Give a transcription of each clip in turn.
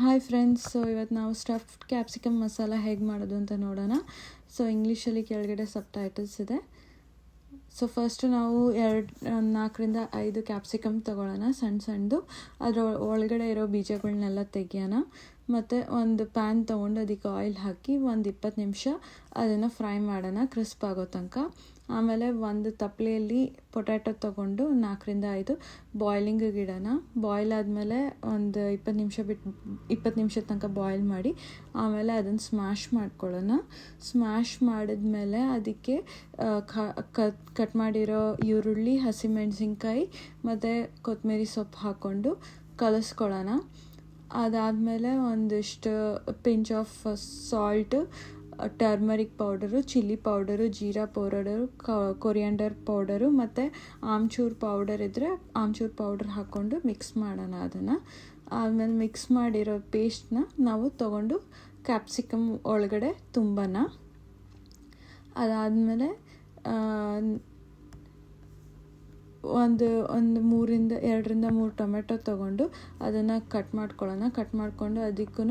Hi friends, so ಇವತ್ತು ನಾವು stuffed capsicum masala ಹೇಗೆ ಮಾಡೋದು ಅಂತ ನೋಡೋಣ. ಸೊ ಇಂಗ್ಲೀಷಲ್ಲಿ ಕೆಳಗಡೆ ಸಬ್ಟೈಟಲ್ಸ್ ಇದೆ. ಸೊ ಫಸ್ಟು ನಾವು 4ರಿಂದ 5 ಕ್ಯಾಪ್ಸಿಕಮ್ ತೊಗೊಳ್ಳೋಣ, ಸಣ್ಣದು. ಅದರ ಒಳಗಡೆ ಇರೋ ಬೀಜಗಳನ್ನೆಲ್ಲ ತೆಗಿಯೋಣ. ಮತ್ತು ಒಂದು ಪ್ಯಾನ್ ತೊಗೊಂಡು ಅದಕ್ಕೆ ಆಯಿಲ್ ಹಾಕಿ ಒಂದು 20 ನಿಮಿಷ ಅದನ್ನು ಫ್ರೈ ಮಾಡೋಣ, ಕ್ರಿಸ್ಪ್ ಆಗೋ ತನಕ. ಆಮೇಲೆ ಒಂದು ತಪ್ಪಲೆಯಲ್ಲಿ ಪೊಟ್ಯಾಟೊ ತೊಗೊಂಡು 4ರಿಂದ 5 ಬಾಯ್ಲಿಂಗಿಗೆ ಇಡೋಣ. ಬಾಯ್ಲ್ ಆದಮೇಲೆ ಒಂದು 20 ನಿಮಿಷದ ತನಕ ಬಾಯ್ಲ್ ಮಾಡಿ ಆಮೇಲೆ ಅದನ್ನು ಸ್ಮ್ಯಾಶ್ ಮಾಡ್ಕೊಳ್ಳೋಣ. ಸ್ಮ್ಯಾಶ್ ಮಾಡಿದ್ಮೇಲೆ ಅದಕ್ಕೆ ಕಟ್ ಮಾಡಿರೋ ಈರುಳ್ಳಿ, ಹಸಿಮೆಣಸಿನ್ಕಾಯಿ ಮತ್ತು ಕೊತ್ತಂಬರಿ ಸೊಪ್ಪು ಹಾಕ್ಕೊಂಡು ಕಲಿಸ್ಕೊಳ್ಳೋಣ. ಅದಾದಮೇಲೆ ಒಂದಿಷ್ಟು pinch off salt, turmeric powder, chilli powder, jeera powder, coriander powder ಮತ್ತು ಆಮ್ಚೂರ್ ಪೌಡರ್ ಇದ್ದರೆ ಆಮ್ಚೂರ್ ಪೌಡರ್ ಹಾಕ್ಕೊಂಡು ಮಿಕ್ಸ್ ಮಾಡೋಣ. ಅದನ್ನು ಆಮೇಲೆ ಮಿಕ್ಸ್ ಮಾಡಿರೋ ಪೇಸ್ಟನ್ನ ನಾವು ತೊಗೊಂಡು ಕ್ಯಾಪ್ಸಿಕಮ್ ಒಳಗಡೆ ತುಂಬೋಣ. ಅದಾದಮೇಲೆ ಒಂದು 2-3 ಟೊಮೆಟೊ ತೊಗೊಂಡು ಅದನ್ನು ಕಟ್ ಮಾಡ್ಕೊಳ್ಳೋಣ. ಕಟ್ ಮಾಡಿಕೊಂಡು ಅದಕ್ಕೂ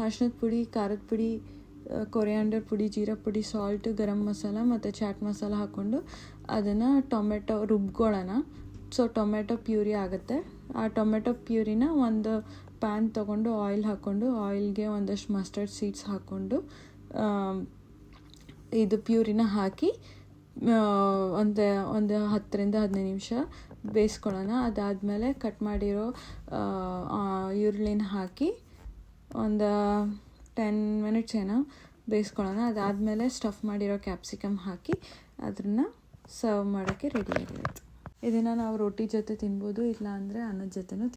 ಅರಿಶಿನದ ಪುಡಿ, ಖಾರದ ಪುಡಿ, ಕೊರಿಯಾಂಡರ್ ಪುಡಿ, ಜೀರಾ ಪುಡಿ, ಸಾಲ್ಟ್, ಗರಂ ಮಸಾಲ ಮತ್ತು ಚಾಟ್ ಮಸಾಲ ಹಾಕ್ಕೊಂಡು ಅದನ್ನು ಟೊಮೆಟೊ ರುಬ್ಕೊಳ್ಳೋಣ. ಸೊ ಟೊಮೆಟೊ ಪ್ಯೂರಿ ಆಗುತ್ತೆ. ಆ ಟೊಮೆಟೊ ಪ್ಯೂರಿನ ಒಂದು ಪ್ಯಾನ್ ತೊಗೊಂಡು ಆಯಿಲ್ ಹಾಕ್ಕೊಂಡು ಆಯಿಲ್ಗೆ ಒಂದಷ್ಟು ಮಸ್ಟರ್ಡ್ ಸೀಡ್ಸ್ ಹಾಕ್ಕೊಂಡು ಇದು ಪ್ಯೂರಿನ ಹಾಕಿ ಒಂದು 10ರಿಂದ 15 ನಿಮಿಷ ಬೇಯಿಸ್ಕೊಳ್ಳೋಣ. ಅದಾದಮೇಲೆ ಕಟ್ ಮಾಡಿರೋ ಈರುಳ್ಳಿನ ಹಾಕಿ ಒಂದು 10 ಮಿನಿಟ್ಸ್ ಏನೋ ಬೇಯಿಸ್ಕೊಳ್ಳೋಣ. ಅದಾದಮೇಲೆ ಸ್ಟಫ್ ಮಾಡಿರೋ ಕ್ಯಾಪ್ಸಿಕಮ್ ಹಾಕಿ ಅದನ್ನು ಸರ್ವ್ ಮಾಡೋಕ್ಕೆ ರೆಡಿ ಆಗಿರುತ್ತೆ. ಇದನ್ನು ನಾವು ರೋಟಿ ಜೊತೆ ತಿನ್ಬೋದು, ಇಲ್ಲ ಅಂದರೆ ಅನ್ನದ ಜೊತೆನೂ